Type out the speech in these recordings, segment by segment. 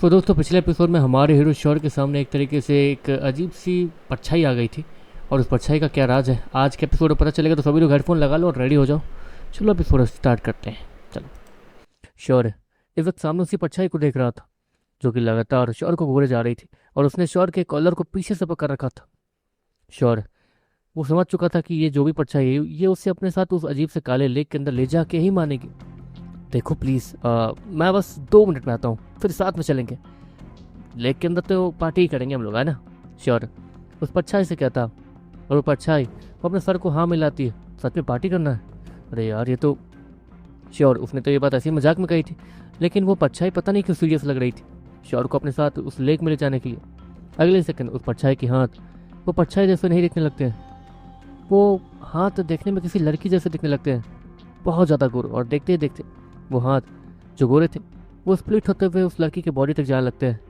तो दोस्तों पिछले एपिसोड में हमारे हीरो श्योर के सामने एक तरीके से एक अजीब सी परछाई आ गई थी। और उस परछाई का क्या राज है आज के एपिसोड में पता चलेगा। तो सभी लोग हेडफोन लगा लो और रेडी हो जाओ। चलो एपिसोड स्टार्ट करते हैं। चलो। श्योर इस वक्त सामने उसी परछाई को देख रहा था जो कि लगातार श्योर को घूरे जा रही थी और उसने श्योर के कॉलर को पीछे से पकड़ रखा था। श्योर वो समझ चुका था कि ये जो भी परछाई है ये उससे अपने साथ उस अजीब से काले लेक के अंदर ले जाके ही मानेगी। देखो प्लीज़ मैं बस 2 मिनट में आता हूँ, फिर साथ में चलेंगे। लेक के अंदर तो पार्टी ही करेंगे हम लोग, है ना। श्योर उस परछाई से कहता। और वो परछाई वो अपने सर को हाँ मिलाती है। सच में पार्टी करना है? अरे यार ये तो। श्योर उसने तो ये बात ऐसी मजाक में कही थी, लेकिन वो परछाई पता नहीं क्यों सीरियस लग रही थी श्योर को अपने साथ उस लेक में ले जाने के लिए। अगले सेकंड उस परछाई के हाथ वो परछाई जैसे नहीं दिखने लगते हैं। वो हाथ देखने में किसी लड़की जैसे दिखने लगते हैं, बहुत ज़्यादा गोरे। और देखते ही देखते वो हाथ जो गोरे थे वो स्प्लिट होते हुए उस लड़की के बॉडी तक जाने लगते हैं,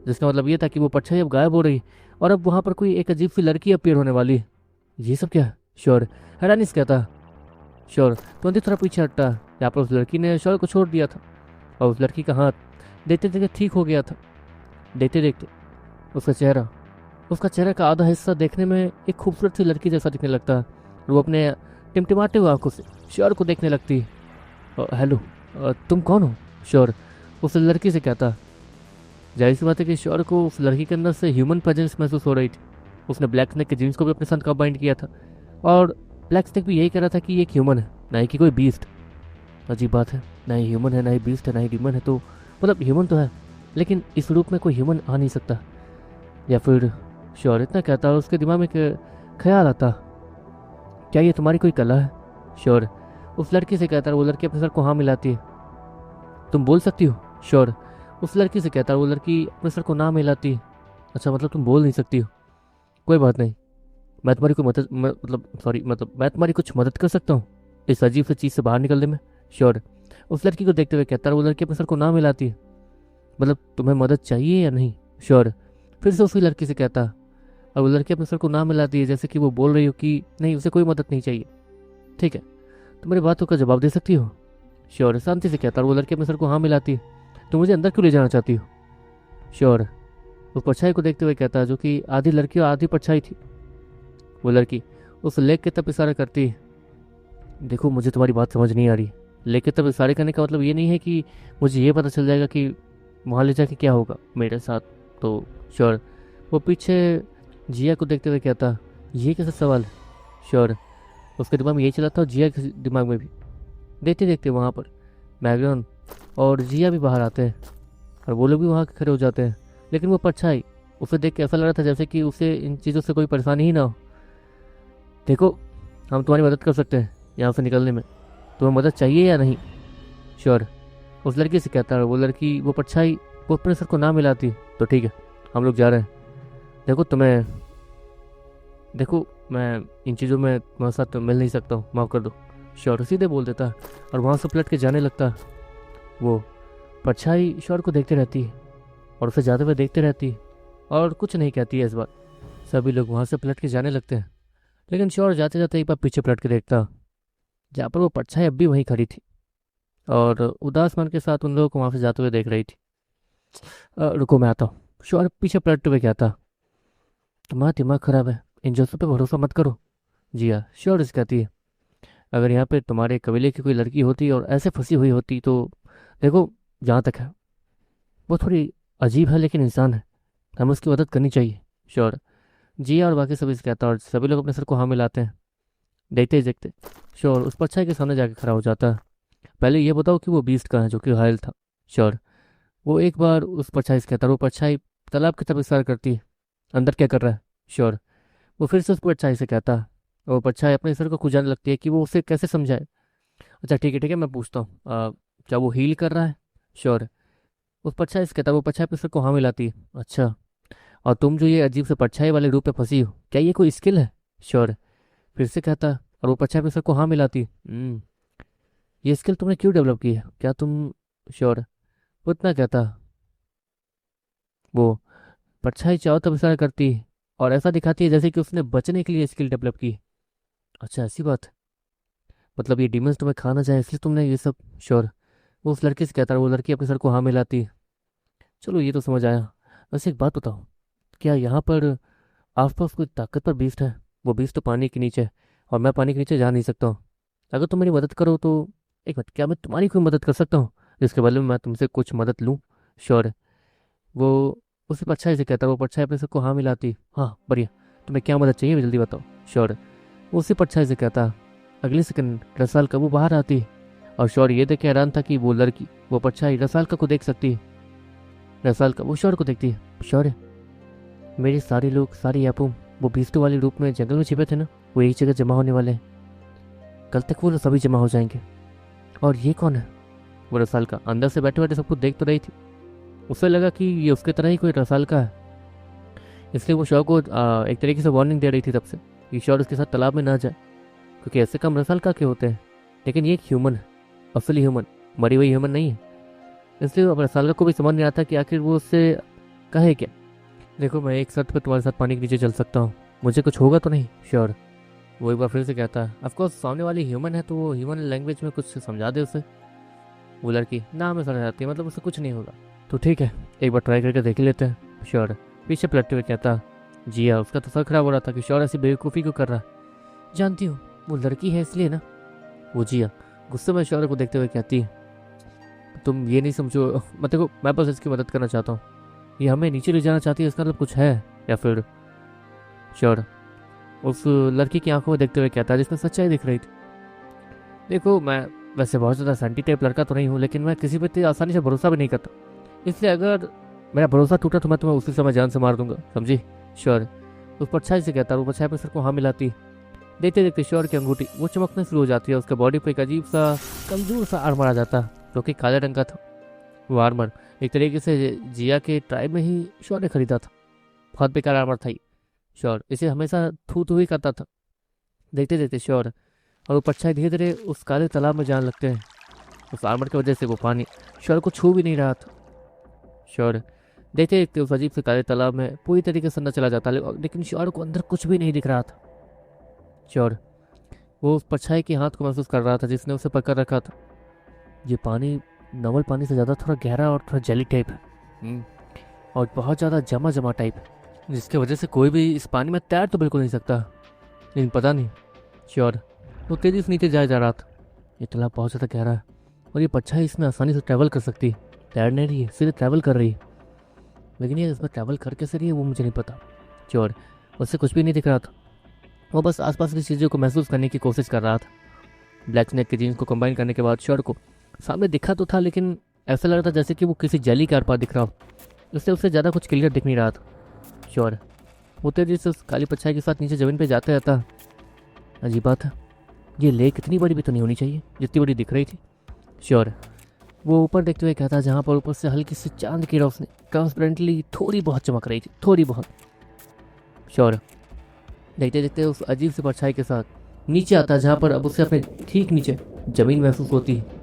जिसका मतलब ये था कि वो परछाई अब गायब हो रही और अब वहाँ पर कोई एक अजीब सी लड़की अपीयर होने वाली है। ये सब क्या है? श्योर हैरानी से कहता। श्योर तुरंत थोड़ा पीछे हटता। यहाँ पर उस लड़की ने श्योर को छोड़ दिया था और उस लड़की का हाथ देखते देखते ठीक हो गया था। देखते देखते उसका चेहरा का आधा हिस्सा देखने में एक खूबसूरत सी लड़की जैसा दिखने लगता है और वो अपने टिमटिमाते हुए आंखों से श्योर को देखने लगती। हेलो, तुम कौन हो? श्योर उस लड़की से कहता। जाहिर सी बात है कि श्योर को उस लड़की के अंदर से ह्यूमन प्रेजेंस महसूस हो रही थी। उसने ब्लैक स्नेक के जीन्स को भी अपने साथ कंबाइंड किया था और ब्लैक स्नेक भी यही कह रहा था कि ये एक ह्यूमन है, ना ही कि कोई बीस्ट। अजीब बात है, ना ही ह्यूमन है, ना ही बीस्ट है, ना ही डीमन है। तो मतलब ह्यूमन तो है, लेकिन इस रूप में कोई ह्यूमन आ नहीं सकता। या फिर श्योर इतना कहता और उसके दिमाग में एक ख्याल आता, क्या ये तुम्हारी कोई कला है? श्योर उस लड़की से कहता है। वो लड़की अपने सर को हाँ मिलाती है। तुम बोल सकती हो? श्योर उस लड़की से कहता है। वो लड़की अपने सर को ना मिलाती है। अच्छा मतलब तुम बोल नहीं सकती हो? कोई बात नहीं, मैं तुम्हारी कोई मदद मतलब मैं तुम्हारी कुछ मदद कर सकता हूँ इस अजीब सी चीज़ से बाहर निकलने में। श्योर उस लड़की को देखते हुए कहता है। वो लड़की अपने सर को ना मिलाती है। मतलब तुम्हें मदद चाहिए या नहीं? श्योर फिर से उसी लड़की से कहता। और वो लड़की अपने सर को ना मिलाती है जैसे कि वो बोल रही हो कि नहीं, उसे कोई मदद नहीं चाहिए। ठीक है, तुम मेरी बातों का जवाब दे सकती हो? श्योर शांति से कहता। और वो लड़की अपने सर को हाँ मिलाती है। तो मुझे अंदर क्यों ले जाना चाहती हो? श्योर उस परछाई को देखते हुए कहता, जो कि आधी लड़की और आधी परछाई थी। वो लड़की उस लेक की तरफ इशारा करती है। देखो मुझे तुम्हारी बात समझ नहीं आ रही। लेक की तरफ इशारे करने का मतलब ये नहीं है कि मुझे ये पता चल जाएगा कि वहाँ ले जाके क्या होगा मेरे साथ। तो श्योर वो पीछे जिया को देखते हुए कहता, ये कैसा सवाल है? श्योर उसके दिमाग में यही चला था और जिया के दिमाग में भी। देखते देखते वहाँ पर मैगन और जिया भी बाहर आते हैं और वो लोग भी वहाँ खड़े हो जाते हैं। लेकिन वो परछाई उसे देख के ऐसा लग रहा था जैसे कि उसे इन चीज़ों से कोई परेशानी ही ना हो। देखो हम तुम्हारी मदद कर सकते हैं यहाँ से निकलने में, तुम्हें मदद चाहिए या नहीं? श्योर उस लड़की से कहता है। वो लड़की वो परछाई वो अपने सर को ना मिलाती। तो ठीक है, हम लोग जा रहे हैं। देखो मैं इन चीज़ों में तुम्हारे साथ तो मिल नहीं सकता हूँ, माफ़ कर दो। श्योर सीधे बोल देता और वहाँ से पलट के जाने लगता। वो परछाई श्योर को देखते रहती है और उसे जाते हुए देखते रहती है और कुछ नहीं कहती है इस बार। सभी लोग वहाँ से पलट के जाने लगते हैं, लेकिन श्योर जाते जाते एक बार पीछे पलट के देखता, जहाँ पर वो परछाई अब भी वहीं खड़ी थी और उदास मन के साथ उन लोगों को वहाँ से जाते हुए देख रही थी। रुको मैं आता हूँ। श्योर पीछे पलटते हुए कहता, तुम्हारा दिमाग खराब है, इन जैसों पे भरोसा मत करो। जी हाँ, श्योर इस कहती है। अगर यहाँ पे तुम्हारे कबीले की कोई लड़की होती और ऐसे फंसी हुई होती तो देखो, जहाँ तक है वो थोड़ी अजीब है लेकिन इंसान है, हमें उसकी मदद करनी चाहिए। श्योर जी और बाकी सभी से कहता और सभी लोग अपने सर को हाँ मिलाते हैं। देखते ही देखते श्योर उस परछाई के सामने जाके खड़ा हो जाता है। पहले ये बताओ कि वो बीस्ट कहाँ है जो कि घायल था? श्योर वो एक बार उस परछाई से कहता है। वो परछाई तालाब की तरफ इशारा करती है। अंदर क्या कर रहा है? श्योर वो फिर से उस परछाई से कहता है। और वो परछाई अपने सर को खुजाने लगती है कि वो उसे कैसे समझाए। अच्छा ठीक है मैं पूछता हूँ, क्या वो हील कर रहा है? श्योर उस परछाई से कहता है। वो परछाई अपने सर को हाँ मिलाती है। अच्छा, और तुम जो ये अजीब से परछाई वाले रूप में फंसी हो, क्या ये कोई स्किल है? श्योर फिर से कहता। और वो परछाई अपने सर को हाँ मिलाती। ये स्किल तुमने क्यों डेवलप की है? क्या तुम? श्योर वो इतना कहता। वो परछाई चारों तरफ इशारा करती है और ऐसा दिखाती है जैसे कि उसने बचने के लिए स्किल डेवलप की है। अच्छा ऐसी बात है, मतलब ये डीमंस तुम्हें खाना चाहे इसलिए तुमने ये सब? श्योर वो उस लड़की से कहता है। वो लड़की अपने सर को हाँ मिलाती है। चलो ये तो समझ आया। वैसे एक बात बताओ, क्या यहाँ पर आसपास कोई ताकतवर बीस्ट है? वो बीस्ट तो पानी के नीचे है और मैं पानी के नीचे जा नहीं सकता हूँ। अगर तुम मेरी मदद करो तो एक मिनट, क्या मैं तुम्हारी कोई मदद कर सकता हूँ जिसके बदले में मैं तुमसे कुछ मदद लूँ? श्योर है। वो उसे परछाई से कहता, वो परछाई अपने सबको हाँ मिलाती। हाँ बढ़िया, तुम्हें क्या मदद चाहिए जल्दी बताओ। श्योर है। वो उसी परछाई से कहता। अगले सेकंड रसाल का वो बाहर आती और शौर्य ये देख के हैरान था कि वो लड़की, वो परछाई रसाल का को देख सकती है। रसाल का वो शौर्य को देखती है। शौर्य, मेरे सारे लोग, सारे यापू वो बीस्तों वाले रूप में जंगल में छिपे थे ना, वो एक जगह जमा होने वाले हैं। कल तक वो लोग सभी जमा हो जाएंगे। और ये कौन है? वो रसाल का अंदर से बैठे बैठे सब कुछ देख तो रही थी। उसे लगा कि ये उसके तरह ही कोई रसाल का है, इसलिए वो शौर्य को एक तरीके से वार्निंग दे रही थी तब से कि शौर्य उसके साथ तालाब में ना जाए, क्योंकि ऐसे काम रसाल का के होते हैं। लेकिन ये एक ह्यूमन है, असली ह्यूमन, मरी हुई ह्यूमन नहीं है। इसलिए अब रसालका को भी समझ नहीं आता कि आखिर वो उससे कहे क्या। देखो, मैं एक शर्त पे तुम्हारे साथ पानी के नीचे चल सकता हूँ, मुझे कुछ होगा तो नहीं? श्योर। वो एक बार फिर से कहता है। ऑफकोर्स सामने वाली ह्यूमन है तो वो ह्यूमन लैंग्वेज में कुछ समझा दे उसे। वो लड़की ना हमें समझ आती है, मतलब उसे कुछ नहीं होगा। तो ठीक है, एक बार ट्राई करके देख ही लेते हैं। श्योर। पीछे पलटते हुए कहता। जी हाँ, उसका तो सर खराब हो रहा था कि श्योर ऐसी बेवकूफ़ी क्यों कर रहा है। जानती हूँ वो लड़की है इसलिए ना। वो जिया गुस्से में शौर्य को देखते हुए कहती है, तुम ये नहीं समझो, मैं देखो मैं बस इसकी मदद करना चाहता हूँ। ये हमें नीचे ले जाना चाहती है, इसका मतलब कुछ है या फिर? शौर्य उस लड़की की आंखों में देखते हुए कहता है जिसमें सच्चाई दिख रही थी। देखो, मैं वैसे बहुत ज़्यादा सैंटी टाइप लड़का तो नहीं हूँ, लेकिन मैं किसी पर इतनी आसानी से भरोसा भी नहीं करता, इसलिए अगर मेरा भरोसा टूटा तो मैं तुम्हें उसी समय जान से मार दूंगा, समझी? शौर्य उस परछाई से कहता है। वो परछाई अपने सर को हाँ मिलाती। देखते देखते शौर्य की अंगूठी वो चमकने शुरू हो जाती है। उसके बॉडी पे एक अजीब सा कमजोर सा आर्मर आ जाता है जो कि काले रंग का था। वो आर्मर एक तरीके से जिया के ट्राइब में ही शौर्य ने खरीदा था। बहुत बेकार आर्मर था ये। शौर्य इसे हमेशा थू थू ही करता था। देखते देखते शौर्य और वो परछाई धीरे धीरे उस काले तालाब में जाने लगते हैं। उस आर्मर की वजह से वो पानी शौर्य को छू भी नहीं रहा था। शौर्य देखते देखते उस अजीब से काले तालाब में पूरी तरीके से अंदर चला जाता, लेकिन शौर्य को अंदर कुछ भी नहीं दिख रहा था। शौर्य वो उस परछाई के हाथ को महसूस कर रहा था जिसने उसे पकड़ रखा था। ये पानी नॉर्मल पानी से ज़्यादा थोड़ा गहरा और थोड़ा जेली टाइप है, और बहुत ज़्यादा जमा जमा टाइप है, जिसकी वजह से कोई भी इस पानी में तैर तो बिल्कुल नहीं सकता। लेकिन पता नहीं, श्योर वो तेज़ी से नीचे जा रहा था। ये तालाब बहुत ज़्यादा गहरा है और ये परछाई इसमें आसानी से ट्रैवल कर सकती है। तैर नहीं रही है, सीधे ट्रैवल कर रही है। लेकिन ये इसमें ट्रैवल करके से रही है वो मुझे नहीं पता। श्योर उससे कुछ भी नहीं दिख रहा था। वो बस आसपास की चीज़ों को महसूस करने की कोशिश कर रहा था। ब्लैक स्नेक के जीन्स को कंबाइन करने के बाद शौर्य को सामने दिखा तो था, लेकिन ऐसा लग रहा था जैसे कि वो किसी जली के आर पार दिख रहा हो। उससे उससे ज़्यादा कुछ क्लियर दिख नहीं रहा था। शौर्य वो तेजी से उस काली परछाई के साथ नीचे ज़मीन पे जाता रहता। अजीब बात है, ये लेक इतनी बड़ी भी तो नहीं होनी चाहिए जितनी बड़ी दिख रही थी। शौर्य वो ऊपर देखते हुए कहता, जहाँ पर ऊपर से हल्की सी चांद की रोशनी ट्रांसपेरेंटली थोड़ी बहुत चमक रही थी, थोड़ी बहुत। शौर्य देखते देखते उस अजीब सी परछाई के साथ नीचे आता, जहाँ पर अब उसे अपने ठीक नीचे ज़मीन महसूस होती है।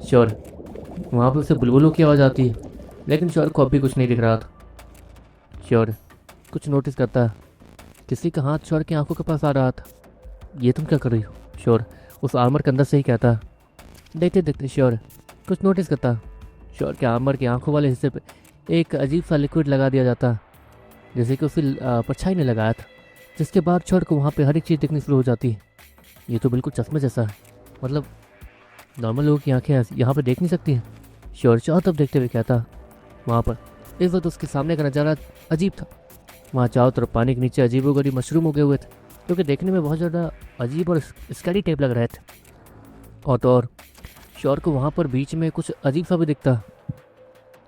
शौर्य वहाँ पर उसे बुलबुलों की आवाज़ आती है, लेकिन शौर्य को अब भी कुछ नहीं दिख रहा था। शौर्य कुछ नोटिस करता है, किसी का हाथ शौर्य की आंखों के पास आ रहा था। ये तुम क्या कर रही हो? शौर्य उस आर्मर के अंदर से ही कहता। देखते देखते शौर्य कुछ नोटिस करता, शौर्य के आर्मर की आंखों वाले हिस्से पे एक अजीब सा लिक्विड लगा दिया जाता, जैसे कि उसे परछाई ने लगाया था। जिसके बाद शौर्य को वहाँ पे हर एक चीज़ दिखनी शुरू हो जाती है। ये तो बिल्कुल चश्मे जैसा है, मतलब नॉर्मल लोगों की आंखें यहाँ पे देख नहीं सकती हैं। शौर्य चारों तरफ देखते हुए कहता। वहाँ पर इस वक्त उसके सामने का नज़ारा अजीब था। वहाँ चारों तरफ पानी के नीचे अजीबोगरीब मशरूम उगे हुए थे, जो कि देखने में बहुत ज़्यादा अजीब और स्कैरी टाइप लग रहे थे। और तो और शौर्य को वहाँ पर बीच में कुछ अजीब सा भी दिखता,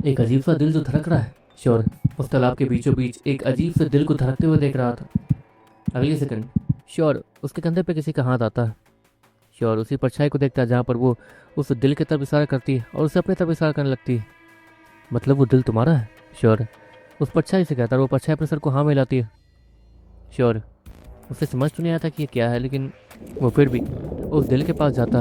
एक अजीब सा दिल जो धड़क रहा है। शौर्य उस तालाब के बीचों बीच एक अजीब से दिल को धड़कते हुए देख रहा था। अगले सेकंड शौर्य उसके कंधे पे किसी का हाथ आता है। शौर्य उसी परछाई को देखता है जहाँ पर वो उस दिल की तरफ इशारा करती है और उसे अपने तरफ इशारा करने लगती है। मतलब वो दिल तुम्हारा है? शौर्य उस परछाई से कहता है। वो परछाई अपने सर को हाँ मिलाती है। शौर्य उसे समझ तो नहीं आता कि ये क्या है, लेकिन वो फिर भी उस दिल के पास जाता।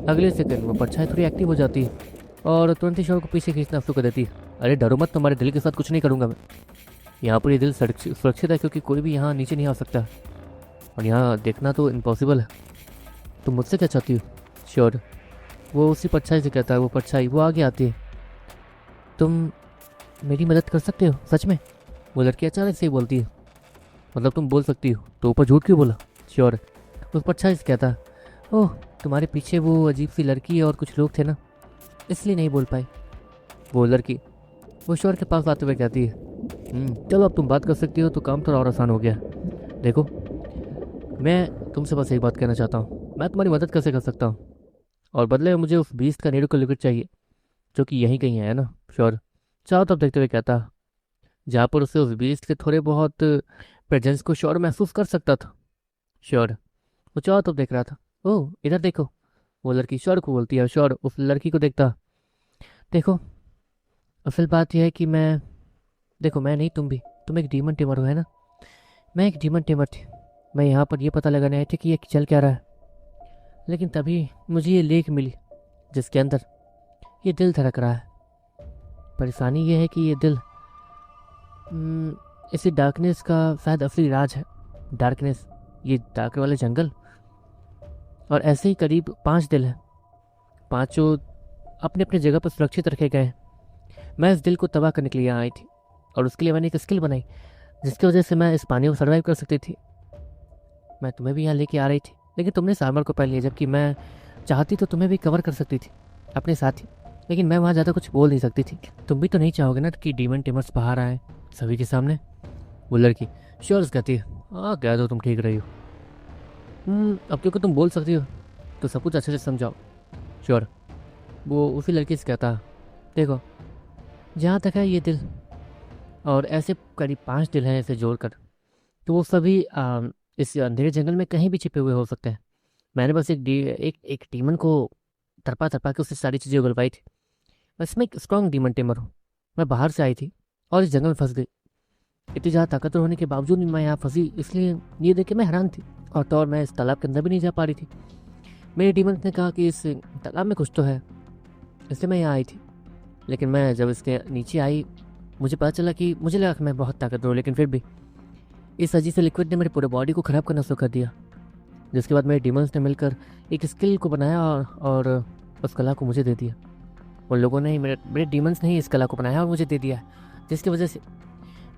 अगले सेकंड वो परछाई थोड़ी एक्टिव हो जाती है और तुरंत ही शौर्य को पीछे खींचना शुरू कर देती है। अरे डरो मत, तुम्हारे दिल के साथ कुछ नहीं करूँगा मैं। यहाँ पर ये दिल सुरक्षित है क्योंकि कोई भी यहाँ नीचे नहीं आ सकता, और यहाँ देखना तो इम्पॉसिबल है। तुम मुझसे क्या चाहती हो? शौर्य वो उसी परछाई से कहता है। वो परछाई वो आगे आती है। तुम मेरी मदद कर सकते हो सच में? वो लड़की अचानक से ही बोलती है। मतलब तुम बोल सकती हो तो ऊपर झूठ क्यों बोला? श्योर। उस पर अच्छा कहता, ओह तुम्हारे पीछे वो अजीब सी लड़की और कुछ लोग थे ना, इसलिए नहीं बोल पाई। वो लड़की वो श्योर के पास आते हुए कहती है, चलो अब तुम बात कर सकती हो तो काम थोड़ा और आसान हो गया। देखो मैं तुमसे बस एक बात कहना चाहता हूँ, मैं तुम्हारी मदद कैसे कर सकता हूँ? और बदले में मुझे उस बीस्ट का नीडो का लिक्विड चाहिए जो कि यहीं कहीं है ना। श्योर चारों तरफ देखते हुए कहता, जहाँ पर उसे उस बीस्ट के थोड़े बहुत प्रेजेंस को श्योर महसूस कर सकता था। श्योर वो चारों तरफ देख रहा था। ओह इधर देखो, वो लड़की श्योर को बोलती है। श्योर उस लड़की को देखता, देखो असल बात यह है कि देखो मैं नहीं तुम भी, तुम एक डीमन टेमर हो है ना? मैं एक डीमन टेमर थी। मैं यहाँ पर ये पता लगाने आई थी कि ये चल क्या रहा है, लेकिन तभी मुझे ये लेक मिली जिसके अंदर ये दिल धड़क रहा है। परेशानी ये है कि ये दिल इसी डार्कनेस का शायद असली राज है। डार्कनेस, ये डार्क वाले जंगल, और ऐसे ही करीब 5 दिल हैं। पांचों अपने अपने जगह पर सुरक्षित रखे गए हैं। मैं इस दिल को तबाह करने के लिए यहाँ आई थी और उसके लिए मैंने एक स्किल बनाई जिसकी वजह से मैं इस पानी को सर्वाइव कर सकती थी। मैं तुम्हें भी यहाँ लेके आ रही थी लेकिन तुमने सार्मर को पहन लिया, जबकि मैं चाहती तो तुम्हें भी कवर कर सकती थी अपने साथ ही, लेकिन मैं वहाँ ज़्यादा कुछ बोल नहीं सकती थी। तुम भी तो नहीं चाहोगे ना कि डीमन टेमर्स बाहर आए सभी के सामने? वो लड़की श्योर कहती है, हाँ कह दो तुम ठीक रही हो। अब क्योंकि तुम बोल सकती हो तो सब कुछ अच्छे से समझाओ। श्योर वो उसी लड़की से कहता, देखो जहाँ तक है ये दिल और ऐसे करीब 5 दिल हैं इसे जोड़कर, तो वो सभी इस अंधेरे जंगल में कहीं भी छिपे हुए हो सकते हैं। मैंने बस एक डीमन को तरपा तरपा के उससे सारी चीज़ें उगलवाई थी। बस मैं एक स्ट्रॉन्ग डीमन टेमर हूँ। मैं बाहर से आई थी और इस जंगल में फंस गई। इतनी ज़्यादा ताकतवर होने के बावजूद भी मैं यहाँ फंसी, इसलिए ये देख के मैं हैरान थी। और तो और मैं इस तालाब के अंदर भी नहीं जा पा रही थी। मेरे डीमन ने कहा कि इस तालाब में कुछ तो है, इसलिए मैं यहाँ आई थी। लेकिन मैं जब इसके नीचे आई मुझे पता चला कि मुझे लगा कि मैं बहुत ताकतवर हूँ, लेकिन फिर भी इस अजीब से लिक्विड ने मेरे पूरे बॉडी को ख़राब करना शुरू कर दिया। जिसके बाद मेरे डीमंस ने मिलकर एक स्किल को बनाया और उस कला को मुझे दे दिया। उन लोगों ने ही मेरे डीमंस ने ही इस कला को बनाया और मुझे दे दिया, जिसकी वजह से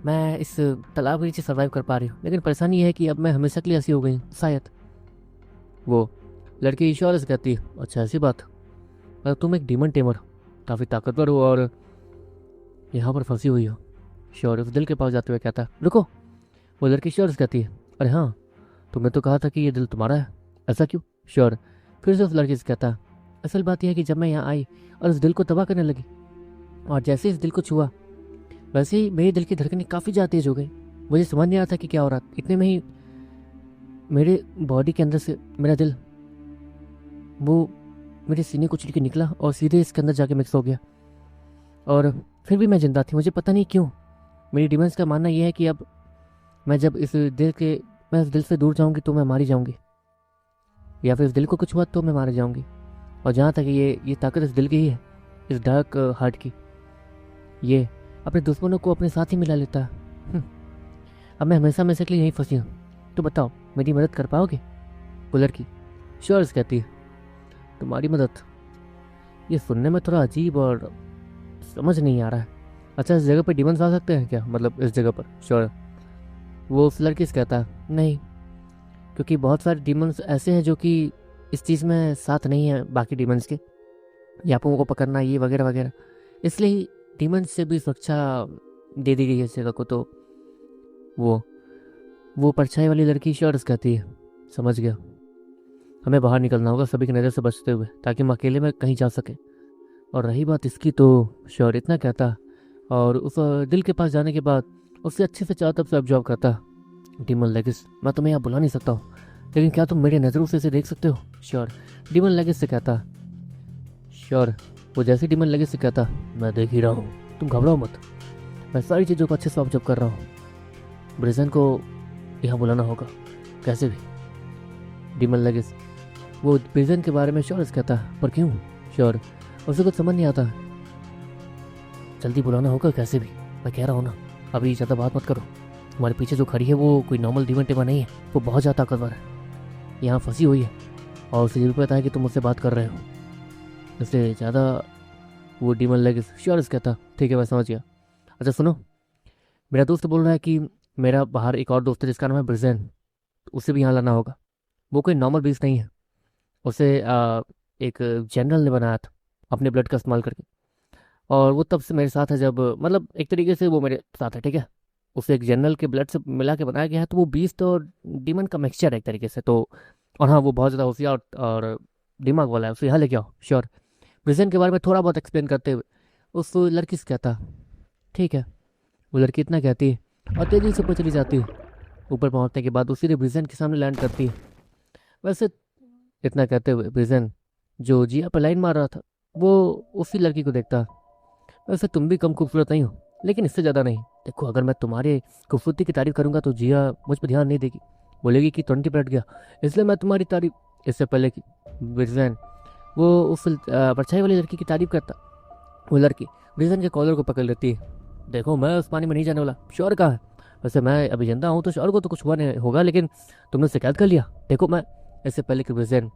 मैं इस तालाब के नीचे सर्वाइव कर पा रही हूँ। लेकिन परेशानी ये है कि अब मैं हमेशा के लिए ऐसी हो गई हूँ शायद। वो लड़की इशारे से कहती है, अच्छा ऐसी बात, अगर तुम एक डीमन टेमर काफ़ी ताकतवर हो और यहाँ पर फंसी हुई हो। श्योर उस दिल के पास जाते हुए कहता, रुको। वो लड़की श्योर से कहती है, अरे हाँ तुमने तो कहा था कि ये दिल तुम्हारा है, ऐसा क्यों? श्योर फिर से उस लड़की से कहता, असल बात यह है कि जब मैं यहाँ आई और इस दिल को तबाह करने लगी और जैसे इस दिल को छुआ वैसे ही मेरे दिल की धड़कनें काफ़ी ज़्यादा तेज हो गई। मुझे समझ नहीं आ रहा था कि क्या हो रहा। इतने में ही मेरे बॉडी के अंदर से मेरा दिल वो मेरे सीने को के निकला और सीधे इसके अंदर जाके मिक्स हो गया। और फिर भी मैं जिंदा थी, मुझे पता नहीं क्यों। मेरी डिमेंस का मानना यह है कि अब मैं जब मैं इस दिल से दूर जाऊंगी तो मैं मारी जाऊंगी, या फिर इस दिल को कुछ हुआ तो मैं मारी जाऊंगी। और जहाँ तक ये ताकत इस दिल की ही है, इस डार्क हार्ट की, ये अपने दुश्मनों को अपने साथ ही मिला लेता है। अब मैं हमेशा के लिए यहीं फंसी हूँ। तो बताओ मेरी मदद कर पाओगे? वो लड़की श्योर कहती है, तुम्हारी मदद? ये सुनने में थोड़ा अजीब और समझ नहीं आ रहा है। अच्छा इस जगह पर डिमंस आ सकते हैं क्या, मतलब इस जगह पर? श्योर वो उस लड़की से कहता है, नहीं, क्योंकि बहुत सारे डिमंस ऐसे हैं जो कि इस चीज़ में साथ नहीं है बाकी डिमंस के, यापों को पकड़ना ये वगैरह वगैरह, इसलिए डिमंस से भी सुरक्षा दे दी गई है इस जगह को। तो वो परछाई वाली लड़की श्योर कहती है, समझ गया, हमें बाहर निकलना होगा सभी की नज़र से बचते हुए ताकि हम अकेले में कहीं जा सकें। और रही बात इसकी तो श्योर इतना कहता और उस दिल के पास जाने के बाद उससे अच्छे से चारों तरफ से ऑब्जर्व करता। डीमन लेगिस, मैं तुम्हें यहाँ बुला नहीं सकता हूँ, लेकिन क्या तुम मेरी नज़रों से इसे देख सकते हो? श्योर डीमन लेगिस से कहता। श्योर वो जैसे डीमन लेगिस से कहता, मैं देख ही रहा हूँ, तुम घबराओ मत, मैं सारी चीज़ों को अच्छे से ऑब्जर्व कर रहा हूँ। ब्रिजन को यहाँ बुलाना होगा कैसे भी। डीमन लेगिस वो ब्रिजन के बारे में श्योर कहता, पर क्यों? श्योर उसे कुछ समझ नहीं आता, जल्दी बुलाना होगा कैसे भी। मैं कह रहा हूँ ना, अभी ज़्यादा बात मत करो। तुम्हारे पीछे जो खड़ी है वो कोई नॉर्मल डीमन टेमर नहीं है, वो बहुत ज़्यादा ताकतवर है, यहाँ फंसी हुई है और उसे ये भी पता है कि तुम मुझसे बात कर रहे हो, इसलिए ज़्यादा। वो डीमन लेगिस श्योर कहता, ठीक है मैं समझ गया, अच्छा सुनो, मेरा दोस्त बोल रहा है कि मेरा बाहर एक और दोस्त है जिसका नाम है ब्रिजेन, उसे भी यहाँ लाना होगा। वो कोई नॉर्मल बीस नहीं है, उसे एक जनरल ने बनाया था अपने ब्लड का इस्तेमाल करके। और वो तब से मेरे साथ है, जब मतलब एक तरीके से वो मेरे साथ है, ठीक है। उसे एक जनरल के ब्लड से मिला के बनाया गया है, तो वो बीस्ट और डीमन का मिक्सचर है एक तरीके से। तो और हाँ, वो बहुत ज़्यादा होशियार और दिमाग वाला है, उसे यहाँ लेके आओ श्योर। प्रेजेंट के बारे में थोड़ा बहुत एक्सप्लेन करते हुए उस लड़की से कहता, ठीक है। वो लड़की इतना कहती है और तेज़ी से ऊपर चली जाती है। ऊपर पहुंचने के बाद उसी ब्रिजन के सामने लैंड करती है। वैसे इतना कहते हुए ब्रिजन, जो जिया पर लाइन मार रहा था, वो उसी लड़की को देखता। वैसे तुम भी कम खूबसूरत नहीं हो, लेकिन इससे ज़्यादा नहीं। देखो, अगर मैं तुम्हारे खूबसूरती की तारीफ करूंगा तो जिया मुझ पर ध्यान नहीं देगी, बोलेगी कि 20 पलट गया। इसलिए मैं तुम्हारी तारीफ, इससे पहले कि ब्रिजन वो उस परछाई वाली लड़की की तारीफ करता, वो लड़की ब्रिजन के कॉलर को पकड़ लेती है। देखो, मैं उस पानी में नहीं जाने वाला। श्योर कहा है? वैसे मैं अभी जिंदा हूँ तो श्योर को तो कुछ हुआ नहीं होगा, लेकिन तुमने शिकायत कर लिया। देखो मैं, इससे पहले कि ब्रिजन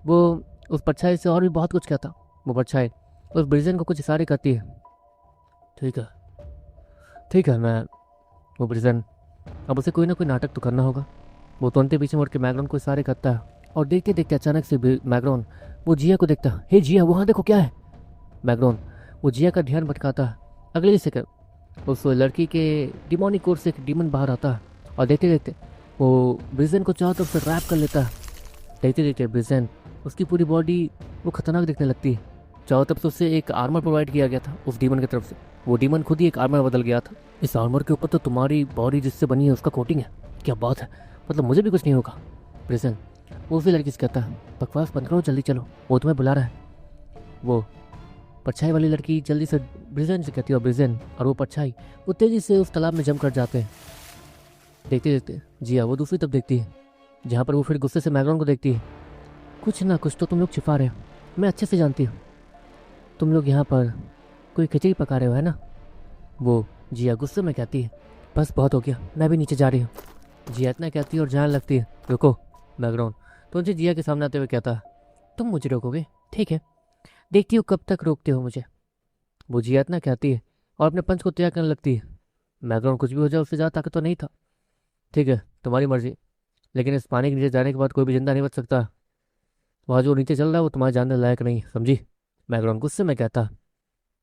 वो उस परछाई से और भी बहुत कुछ कहता, वो परछाई उस ब्रिजन को कुछ इशारे करती है। ठीक है, ठीक है। मैं वो ब्रिजन, अब उसे कोई ना कोई नाटक तो करना होगा। वो तुरंत पीछे मुड़ के मैग्रॉन को इशारे करता है और देखते देखते अचानक से मैग्रॉन वो जिया को देखता। हे जिया, वहाँ देखो क्या है। मैग्रॉन वो जिया का ध्यान भटकाता है। अगले ही सेकंड उस लड़की के डिमोनिक कोर से एक डीमन बाहर आता है और देखते देखते वो ब्रिजन को चारों तरफ से रैप कर लेता है। देखते देखते ब्रिजन, उसकी पूरी बॉडी वो खतरनाक दिखने लगती है। चारों तरफ से उसे एक आर्मर प्रोवाइड किया गया था उस डीमन की तरफ से। वो डीमन खुद ही एक आर्मर बदल गया था। इस आर्मर के ऊपर तो तुम्हारी बॉडी जिससे बनी है उसका कोटिंग है। क्या बात है, मतलब मुझे भी कुछ नहीं होगा। ब्रिजन वो उसी लड़की से कहता है, बकवास बंद करो, जल्दी चलो, वो तुम्हें बुला रहा है। वो परछाई वाली लड़की जल्दी से ब्रिजन से कहती है, और ब्रिजन और वो परछाई वो तेजी से उस तालाब में जम कर जाते हैं। देखते देखते जिया वो दूसरी तरफ देखती है, जहाँ पर वो फिर गुस्से से मैग्रॉन को देखती है। कुछ ना कुछ तो तुम लोग छिपा रहे हो, मैं अच्छे से जानती हूँ। तुम लोग यहाँ पर कोई खिचड़ी पका रहे हो, है ना? वो जिया गुस्से में कहती है, बस बहुत हो गया, मैं भी नीचे जा रही हूँ। जिया इतना कहती है और जाने लगती है। रुको। मैग्रॉन तो उनसे जिया के सामने आते हुए कहता, तुम मुझे रोकोगे? ठीक है, देखती हूँ कब तक रोकते हो मुझे। वो जिया इतना कहती है और अपने पंच को तैयार करने लगती है। मैग्रॉन कुछ भी हो जाए, उससे ज़्यादा ताकत तो नहीं था। ठीक है, तुम्हारी मर्जी, लेकिन इस पानी के नीचे जाने के बाद कोई भी जिंदा नहीं बच सकता। वहाँ जो नीचे चल रहा है वो तुम्हारे जानने लायक नहीं, समझी? मैग्रॉन गुस्से में कहता।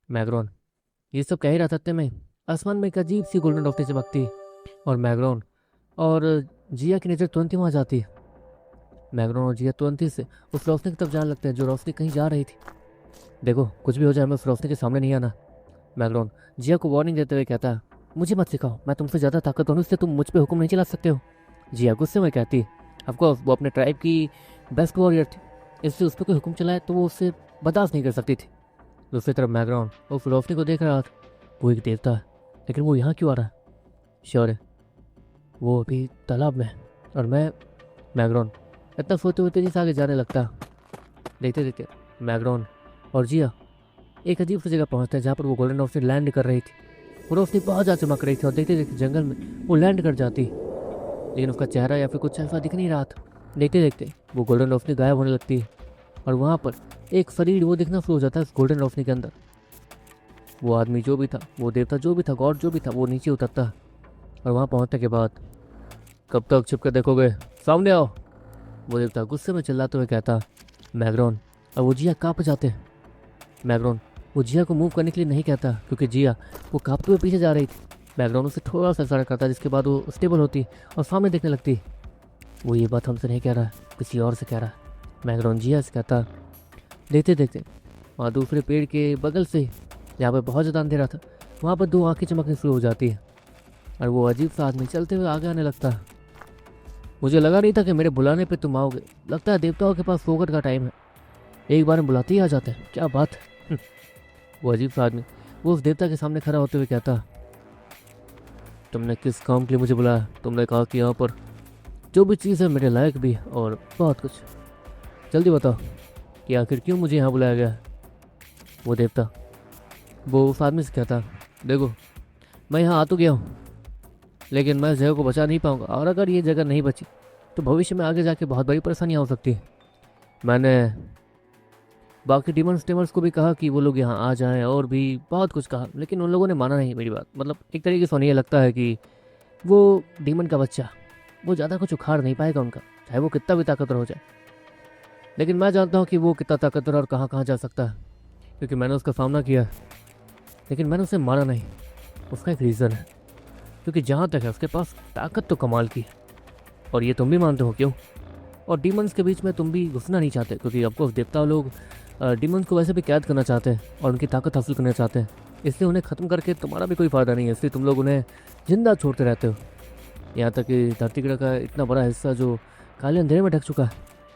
मैग्रॉन ये सब कह ही रहा था इतने में आसमान में एक अजीब सी गोल्डन रोशनी चमकती और मैग्रॉन और जिया की नज़र तुरंत ही वहाँ जाती है। मैग्रॉन और जिया तुरंत ही से उस रोशनी की तरफ जाने लगते हैं जो रोशनी कहीं जा रही थी। देखो, कुछ भी हो जाए, हमें उस रोशनी के सामने नहीं आना। मैग्रॉन जिया को वार्निंग देते हुए कहता है, मुझे मत सिखाओ, मैं तुमसे ज़्यादा ताकतवर हूँ, इससे तुम मुझ पर हुक्म नहीं चला सकते हो। जिया गुस्से में कहती है, ऑफकोर्स वो अपने ट्राइब की बेस्ट वॉरियर थी, इससे उस पर कोई हुक्म चलाए तो वो उससे बर्दाश्त नहीं कर सकती थी। दूसरी तरफ मैग्रॉन उस रोशनी को देख रहा था। वो एक देवता है, लेकिन वो यहाँ क्यों आ रहा है? श्योर है वो अभी तालाब में है। और मैं मैग्रॉन इतना सोते हुए तेजी से आगे जाने लगता। देखते देखते मैग्रॉन और जिया एक अजीब सी जगह पहुँचते हैं जहाँ पर वो गोल्डन रोशनी लैंड कर रही थी। वो रोशनी बहुत ज़्यादा चमक रही थी और देखते देखते जंगल में वो लैंड कर जाती, लेकिन उसका चेहरा या फिर कुछ ऐसा दिख नहीं रहा था। देखते देखते वो गोल्डन रोशनी गायब होने लगती है और वहाँ पर एक शरीर वो दिखना शुरू हो जाता है उस गोल्डन रोशनी के अंदर। वो आदमी जो भी था, वो देवता जो भी था, गॉड जो भी था, वो नीचे उतरता है और वहाँ पहुँचने के बाद, कब तक छिप कर देखोगे, सामने आओ। वो देवता गुस्से में चिल्लाते हुए कहता। मैग्रॉन और वो जिया काँप जाते हैं। मैग्रॉन वो जिया को मूव करने के लिए नहीं कहता क्योंकि जिया वो काँपते हुए पीछे जा रही थी। मैग्रॉन उसे थोड़ा सा इशारा करता जिसके बाद वो स्टेबल होती और सामने देखने लगती। वो ये बात हमसे नहीं कह रहा है, किसी और से कह रहा है। मैग्रॉन जिया से कहता। देखते देखते वहाँ दूसरे पेड़ के बगल से, जहाँ पर बहुत ज़्यादा अंधेरा था, वहाँ पर दो आंखें चमकनी शुरू हो जाती है और वो अजीब सा आदमी चलते हुए आगे आने लगता है। मुझे लगा नहीं था कि मेरे बुलाने पे तुम आओगे, लगता है देवताओं के पास फोकट का टाइम है, एक बार में बुलाते ही आ जाते हैं, क्या बात है। वो अजीब सा आदमी वो उस देवता के सामने खड़ा होते हुए कहता, तुमने किस काम के लिए मुझे बुलाया? तुमने कहा कि यहाँ पर जो भी चीज़ है मेरे लायक भी है और बहुत कुछ, जल्दी बताओ कि आखिर क्यों मुझे यहाँ बुलाया गया है। वो देवता वो उस आदमी से कहता, देखो मैं यहाँ आ तो गया हूँ, लेकिन मैं इस जगह को बचा नहीं पाऊँगा, और अगर ये जगह नहीं बची तो भविष्य में आगे जाके बहुत बड़ी परेशानियाँ हो सकती है। मैंने बाकी डीमंस टेमर्स को भी कहा कि वो लोग यहाँ आ जाएं और भी बहुत कुछ कहा, लेकिन उन लोगों ने माना नहीं मेरी बात। मतलब एक तरीके से उन्हें ये लगता है कि वो डीमन का बच्चा वो ज़्यादा कुछ उखाड़ नहीं पाएगा उनका, चाहे वो कितना भी ताकतवर हो जाए। लेकिन मैं जानता हूँ कि वो कितना ताकतवर और कहाँ कहाँ जा सकता है, क्योंकि मैंने उसका सामना किया। लेकिन मैंने उसे मारा नहीं। उसका एक रीज़न है, क्योंकि जहाँ तक है उसके पास ताकत तो कमाल की है, और ये तुम भी मानते हो क्यों? और डीमंस के बीच में तुम भी घुसना नहीं चाहते, क्योंकि ऑफकोर्स देवता लोग डीमंस को वैसे भी कैद करना चाहते हैं और उनकी ताकत हासिल करना चाहते हैं, इसलिए उन्हें ख़त्म करके तुम्हारा भी कोई फ़ायदा नहीं है, इसलिए तुम लोग उन्हें जिंदा छोड़ते रहते हो। यहाँ तक कि धरती ग्रह का इतना बड़ा हिस्सा जो काले अंधेरे में ढक चुका है,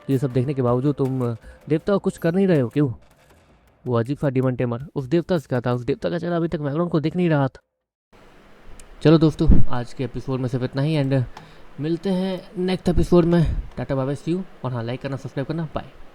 ये सब देखने के बावजूद तुम देवता को कुछ कर नहीं रहे हो क्यों? वो अजीब सा डीमन टेमर उस देवता से क्या था? उस देवता का चेहरा अभी तक मैग्रॉन को दिख नहीं रहा था। चलो दोस्तों, आज के एपिसोड में सिर्फ इतना ही, एंड मिलते हैं नेक्स्ट एपिसोड में। Tata bye bye, see you. और हाँ, लाइक करना, सब्सक्राइब करना, बाय।